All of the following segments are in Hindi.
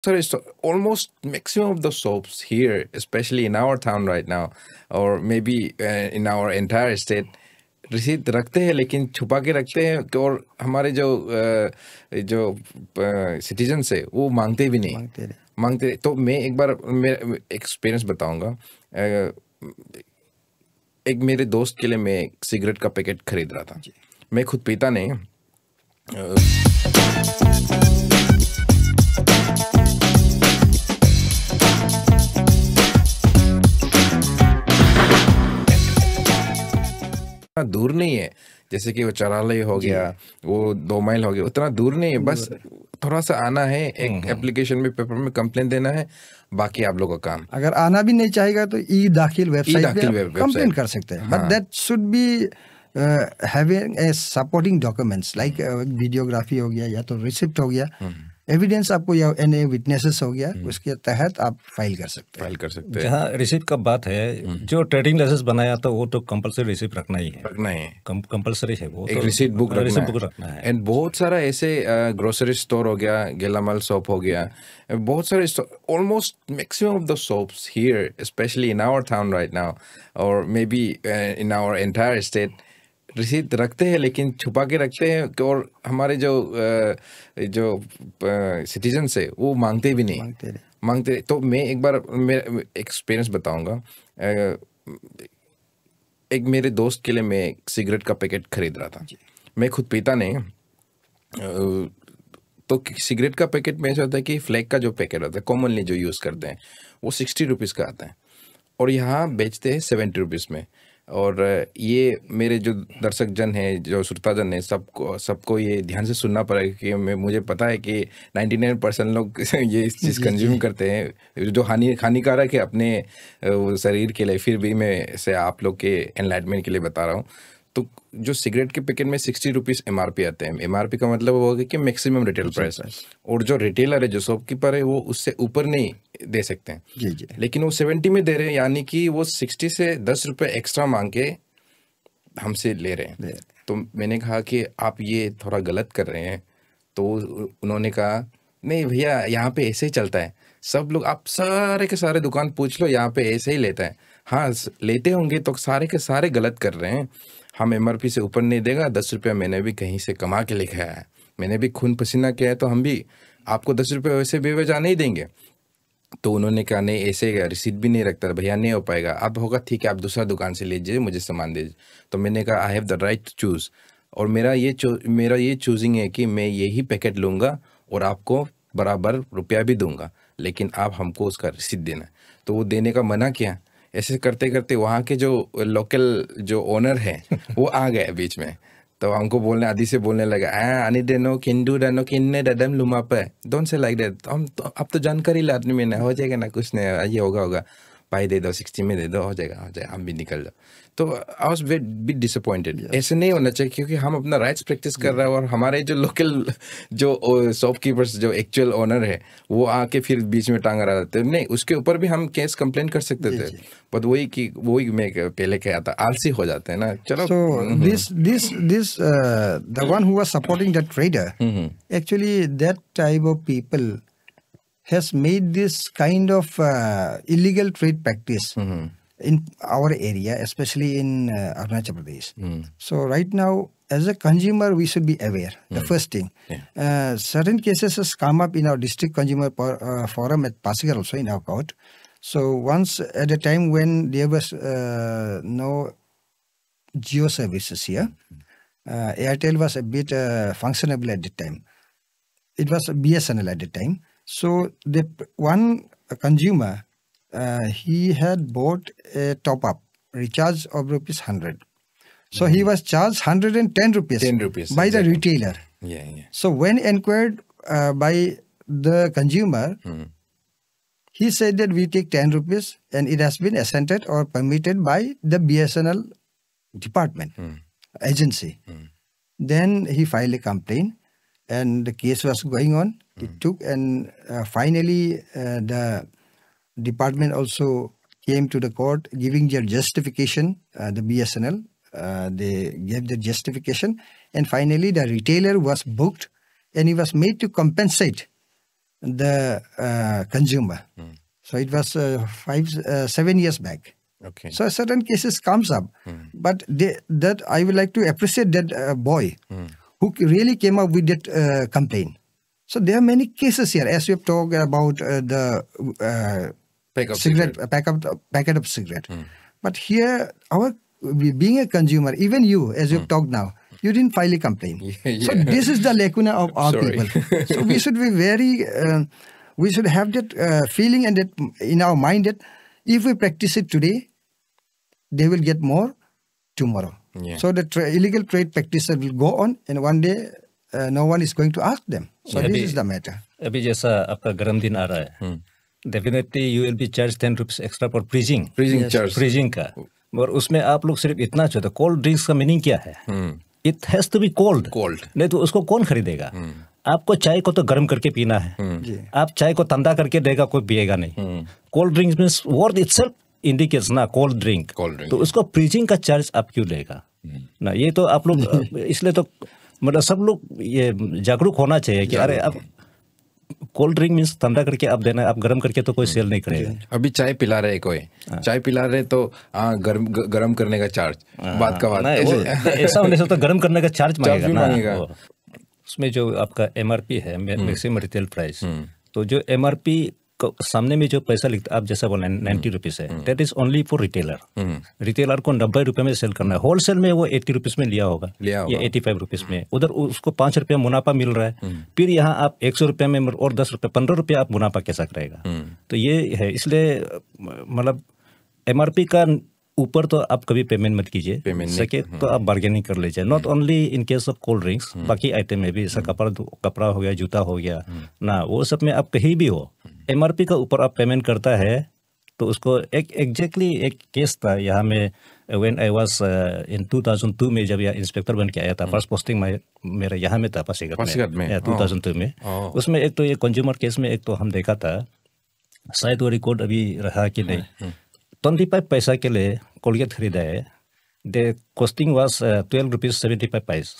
Sorry, so almost maximum of the soaps here, especially in our town right now, or maybe in our entire state, रसीद रखते हैं लेकिन छुपा के रखते हैं और हमारे जो सिटीजन्स है वो मांगते भी नहीं मांगते। तो मैं एक बार मेरा एक्सपीरियंस बताऊंगा। एक मेरे दोस्त के लिए मैं एक सिगरेट का पैकेट खरीद रहा था। मैं खुद पीता नहीं। दूर नहीं है, जैसे कि वो चरालय हो गया, वो 2 माइल हो गया, उतना दूर नहीं है। बस थोड़ा सा आना है, एक एप्लीकेशन में पेपर में कंप्लेन देना है, बाकी आप लोगों का काम। अगर आना भी नहीं चाहेगा तो ई दाखिल वेबसाइट पे कंप्लेन कर सकते हैं। But that should be having a supporting documents like videography हो गया या तो रिसिप्ट हो गया, एविडेंस आपको या एनी विटनेसेस हो गया, उसके तहत आप फाइल कर सकते हैं। जहाँ रिसिप्ट का बात है, जो ट्रेडिंग लाइसेंस बनाया था वो तो कंपलसरी रिसिप्ट रखना ही है, कंपलसरी है वो, एक रिसिप्ट बुक रखना है। एंड बहुत सारा ऐसे ग्रोसरी स्टोर हो गया, गेलामाल शॉप हो गया, बहुत सारे almost maximum of the shops here, specially in our town right now, और maybe in our entire state, रसीद रखते हैं लेकिन छुपा के रखते हैं और हमारे जो सिटीजन्स है वो मांगते भी नहीं मांगते। तो मैं एक बार मेरा एक्सपीरियंस बताऊंगा। एक मेरे दोस्त के लिए मैं एक सिगरेट का पैकेट खरीद रहा था। मैं खुद पीता नहीं। तो सिगरेट का पैकेट में ऐसा होता है कि फ्लैग का जो पैकेट होता है कॉमनली जो यूज़ करते हैं वो 60 रुपीज़ का आता है और यहाँ बेचते हैं 70 रुपीज़ में। और ये मेरे जो दर्शक जन हैं, जो श्रोताजन हैं, सबको ये ध्यान से सुनना पड़ेगा कि मुझे पता है कि 99% लोग ये इस चीज़ कंज्यूम करते हैं जो हानिकारक है अपने शरीर के लिए। फिर भी मैं से आप लोग के एनलाइटमेंट के लिए बता रहा हूँ। तो जो सिगरेट के पैकेट में 60 रुपीज़ MRP आते हैं, MRP का मतलब वो होगा कि मैक्सिमम रिटेल प्राइस, और जो रिटेलर है, जो शॉपकीपर है, वो उससे ऊपर नहीं दे सकते हैं। जी। लेकिन वो 70 में दे रहे हैं, यानी कि वो 60 से 10 रुपये एक्स्ट्रा मांग के हमसे ले रहे हैं। तो मैंने कहा कि आप ये थोड़ा गलत कर रहे हैं। तो उन्होंने कहा नहीं भैया, यहाँ पे ऐसे ही चलता है, सब लोग, आप सारे के सारे दुकान पूछ लो, यहाँ पे ऐसे ही लेता है। हाँ लेते होंगे तो सारे के सारे गलत कर रहे हैं। हम MRP से ऊपर नहीं देगा। 10 रुपया मैंने भी कहीं से कमा के लेके आया है, मैंने भी खून पसीना किया है, तो हम भी आपको 10 रुपये वैसे बेवजह नहीं देंगे। तो उन्होंने कहा नहीं, ऐसे रिसीट भी नहीं रखता भैया, नहीं हो पाएगा। अब होगा ठीक है, आप दूसरा दुकान से लीजिए, मुझे सामान दीजिए। तो मैंने कहा I have the right to choose, और मेरा ये चूजिंग है कि मैं यही पैकेट लूँगा और आपको बराबर रुपया भी दूंगा, लेकिन आप हमको उसका रिसीट देना। तो वो देने का मना किया। ऐसे करते करते वहाँ के जो लोकल जो ओनर है वो आ गए बीच में। तो हमको बोलने आदि से बोलने लगा, आनी देनो किंडू देनो किन्ने दडम लुमा पे, डोंट से लाइक दैट। हम तो अब तो जानकारी लाने में ना हो जाएगा ना, कुछ नहीं, ये होगा भाई, दे दो 60 में दे दो, हो जाएगा, हम भी निकल जाओ। तो आई वाज बिट डिसअपॉइंटेड। ऐसे नहीं होना चाहिए, क्योंकि हम अपना राइट्स प्रैक्टिस कर रहे हैं और हमारे जो लोकल जो शॉपकीपर्स, जो एक्चुअल ओनर है, वो आके फिर बीच में टांग रहा था। नहीं, उसके ऊपर भी हम केस कंप्लेन कर सकते थे, बट वही मैं पहले कहा था, आलसी हो जाते हैं ना। चलो, this the one who was supporting the trader, actually that type of people has made this kind of illegal trade practice in our area, especially in Arunachal Pradesh. So right now, as a consumer, we should be aware. The first thing, certain cases has come up in our district consumer forum at Pasigar also in our court. So once at a time when there was no Jio services here, Airtel was a bit functionable at the time. It was BSNL at the time. So the one consumer, he had bought a top-up recharge of ₹100. So he was charged 110 rupees, by the retailer. So when inquired by the consumer, he said that we take 10 rupees and it has been assented or permitted by the BSNL department, agency. Then he filed a complaint and the case was going on. It took, and finally the department also came to the court giving their justification. The BSNL, they gave the justification, and finally the retailer was booked and he was made to compensate the consumer. So it was 7 years back. Okay. So certain cases comes up, but that I would like to appreciate that boy who really came up with that complaint. So there are many cases here, as we have talked about the packet of cigarette. But here, being a consumer, even you, as you've talked now, you didn't file a complaint. Yeah. So this is the lacuna of our people. So we should be very, we should have that feeling and that in our mind that if we practice it today, they will get more tomorrow. Yeah. So the illegal trade practices will go on, and one day no one is going to ask them. So this is the matter. अभी जैसा आपका गर्म दिन आ रहा है, definitely you will be charge 10 rupees extra for freezing charge freezing का, और उसमें आप लोग सिर्फ इतना चाहते हो। कोल्ड ड्रिंक्स का मीनिंग क्या है? It has to be cold, नहीं तो उसको कौन खरीदेगा? आपको चाय को तो गर्म करके पीना है, आप चाय को ठंडा करके देगा कोई पिएगा नहीं। Cold drinks means word itself indicates ना कोल्ड ड्रिंक, तो उसको फ्रीजिंग का चार्ज आप क्यों लेगा ना? ये तो आप लोग इसलिए तो मतलब सब लोग ये जागरूक होना चाहिए कि अरे अब कोल्ड ड्रिंक मींस ठंडा करके आप देना, आप गर्म करके तो कोई सेल नहीं करेगा। अभी चाय पिला रहे कोई, चाय पिला रहे तो गर्म करने का चार्ज, बात का बात ऐसा होने से तो गर्म करने का चार्ज मांगेगा। उसमें जो आपका एमआरपी है, मैक्सिमम रिटेल प्राइस, तो जो एमआरपी सामने में जो पैसा लिखता है, आप जैसा बोला 90 रुपीज है, that is only for retailer. Retailer को 90 रुपए में सेल करना है, होलसेल में वो 80 रुपीज में लिया होगा या 85 रुपीज में, उधर उसको 5 रुपया मुनाफा मिल रहा है, फिर यहाँ आप 100 रुपये में और 10 रुपये 15 रुपये आप मुनाफा कैसा करेगा? तो ये है, इसलिए मतलब एमआरपी का ऊपर तो आप कभी पेमेंट मत कीजिए, सके तो आप बार्गेनिंग कर लीजिए। Not only in case of cold drinks, बाकी आइटम में भी, जैसा कपड़ा हो गया, जूता हो गया ना, वो सब में आप कहीं भी हो, एमआरपी का ऊपर आप पेमेंट करता है तो उसको एग्जैक्टली एक केस था यहाँ में, व्हेन आई वाज इन 2002 में, जब यह इंस्पेक्टर बन के आया था, फर्स्ट पोस्टिंग मेरा यहाँ में था पासीघाट में 2002 में। उसमें एक तो ये कंज्यूमर केस में एक तो हम देखा था, शायद वो रिकॉर्ड अभी रहा कि नहीं, 25 पैसा के लिए कोलगेट खरीदा है, द कॉस्टिंग वाज 12 रुपीज 75 पैस,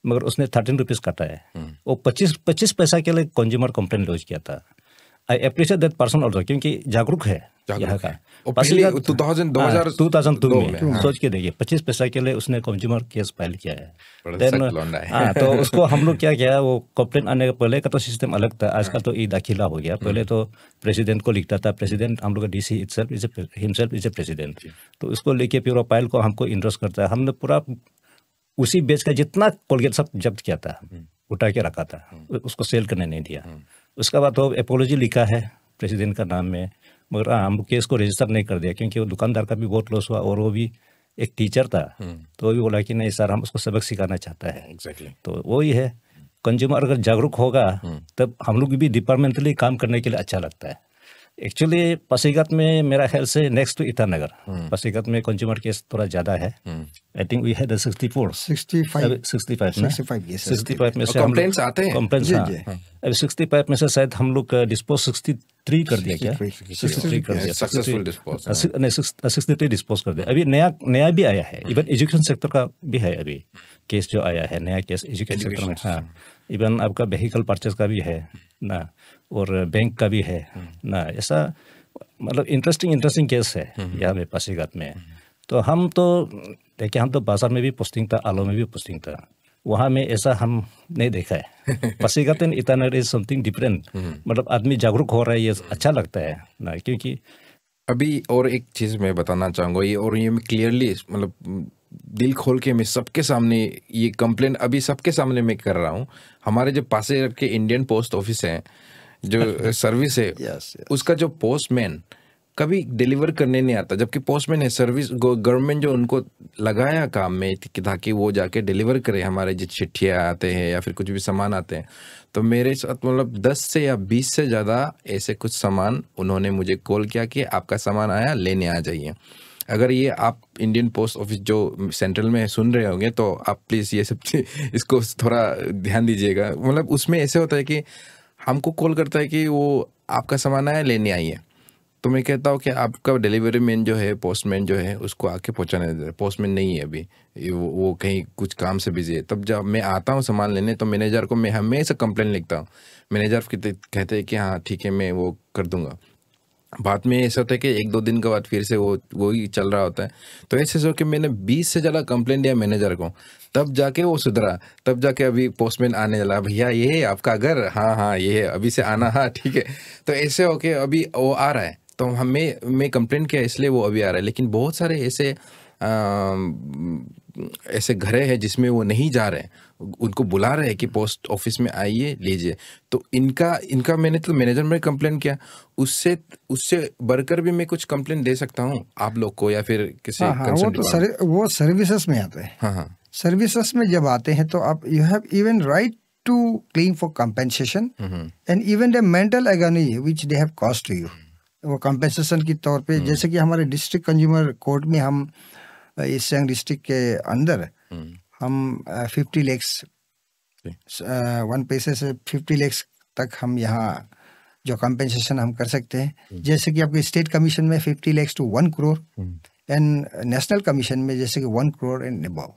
मगर उसने 13 रुपीज काटा है। वो 25 पैसा के लिए कंज्यूमर कंप्लेंट लॉन्च किया था। I appreciate that person also, क्योंकि जागरूक है यहाँ का। 2002 में सोच के देखिए, 25 पैसा के लिए उसने कंज्यूमर केस फाइल किया है। तो उसको हम लोग क्या किया, वो कंप्लेंट आने का पहले का तो सिस्टम अलग था, आजकल तो ई दाखिला हो गया। पहले तो प्रेसिडेंट को लिखता था, प्रेसिडेंट हम लोग का DC himself is a president, तो उसको लेके फिर वो फाइल को हमको इंट्रोस करता है। हमने पूरा उसी बेच का जितना कोलगेट सब जब्त किया था, उठा के रखा था, उसको सेल करने नहीं दिया। उसका बाद तो एपोलॉजी लिखा है प्रेसिडेंट का नाम में, मगर हम केस को रजिस्टर नहीं कर दिया, क्योंकि वो दुकानदार का भी बहुत लॉस हुआ, और वो भी एक टीचर था, तो वो भी बोला कि नहीं सर, हम उसको सबक सिखाना चाहता है। एग्जैक्टली। तो वही है, कंज्यूमर अगर जागरूक होगा तब हम लोग भी डिपार्टमेंटली काम करने के लिए अच्छा लगता है। एक्चुअली पासीघाट में मेरा ख्याल से नेक्स्ट टू ईटानगर, पासीघाट में कंज्यूमर केस थोड़ा ज्यादा है। आई थिंक वी हैड 65 में से कंप्लेंट्स आते हैं। अभी 65 में से शायद हम लोग डिस्पोज 63 कर दिया, क्या 63 कर दिया, सक्सेसफुल डिस्पोज, नहीं 63 डिस्पोज कर दिया। अभी नया भी आया है, इवन एजुकेशन सेक्टर का भी है अभी केस जो आया है, नया केस एजुकेशन सेक्टर में। हाँ, इवन आपका व्हीकल परचेज का भी है ना, और बैंक का भी है ना। ऐसा मतलब इंटरेस्टिंग केस है यहाँ पे पासीघाट में। तो हम तो देखिए, हम तो बाजार में भी पोस्टिंग था, आलो में भी पोस्टिंग था, वहाँ में ऐसा हम नहीं देखा है। Pasighat and Itanagar is something different, मतलब आदमी जागरूक हो रहा है, ये अच्छा लगता है ना। क्योंकि अभी और एक चीज़ मैं बताना चाहूँगा, ये मैं क्लियरली मतलब दिल खोल के मैं सबके सामने ये कंप्लेंट अभी सबके सामने मैं कर रहा हूँ। हमारे जो पासीघाट के इंडियन पोस्ट ऑफिस है, जो सर्विस है, उसका जो पोस्टमैन कभी डिलीवर करने नहीं आता, जबकि पोस्टमैन है, सर्विस गवर्नमेंट जो उनको लगाया काम में ताकि वो जाके डिलीवर करे हमारे जो चिट्ठियाँ आते हैं या फिर कुछ भी सामान आते हैं। तो मेरे साथ मतलब 10 से या 20 से ज़्यादा ऐसे कुछ सामान उन्होंने मुझे कॉल किया कि आपका सामान आया, लेने आ जाइए। अगर ये आप इंडियन पोस्ट ऑफिस जो सेंट्रल में सुन रहे होंगे तो आप प्लीज़ ये सब इसको थोड़ा ध्यान दीजिएगा। मतलब उसमें ऐसे होता है कि हमको कॉल करता है कि वो आपका सामान आया, लेने आइए। तो मैं कहता हूँ कि आपका डिलीवरी मैन जो है, पोस्टमैन जो है, उसको आके पहुँचाने दे। पोस्टमैन नहीं है अभी, वो कहीं कुछ काम से बिजी है। तब जब मैं आता हूँ सामान लेने तो मैनेजर को मैं हमेशा कंप्लेंट लिखता हूँ। मैनेजर कहते हैं कि हाँ ठीक है मैं वो कर दूंगा। बाद में ऐसा होता है कि 1-2 दिन के बाद फिर से वो ही चल रहा होता है। तो ऐसे सो कि मैंने 20 से ज़्यादा कंप्लेंट दिया मैनेजर को, तब जाके वो सुधरा। तब जाके अभी पोस्टमैन आने लगा, भैया ये है आपका घर, हाँ हाँ ये है, अभी से आना, हाँ ठीक है। तो ऐसे होके अभी वो आ रहा है। तो मैं कंप्लेंट किया इसलिए वो अभी आ रहा है। लेकिन बहुत सारे ऐसे घरे हैं जिसमें वो नहीं जा रहे हैं, उनको बुला रहे हैं कि पोस्ट ऑफिस में आइए लीजिए। तो इनका मैंने तो मैनेजर में कंप्लेन किया, उससे बढ़कर भी मैं कुछ कंप्लेन दे सकता हूँ आप लोग को या फिर किसी वो तो वो सर्विसेज में आते हैं। हाँ, सर्विसेज में जब आते हैं तो आप you have even right to claim for compensation and even the mental agony which they have cost to you. वो कंपेंसेशन के तौर पे, जैसे कि हमारे डिस्ट्रिक्ट कंज्यूमर कोर्ट में हम ईस्ट सियांग डिस्ट्रिक्ट के अंदर हम 50 lakhs 1 पैसे से 50 lakhs तक हम यहाँ जो कंपेंसेशन हम कर सकते हैं। जैसे कि आपके स्टेट कमीशन में 50 lakhs to 1 crore and national commission में जैसे कि 1 crore एंड अबव।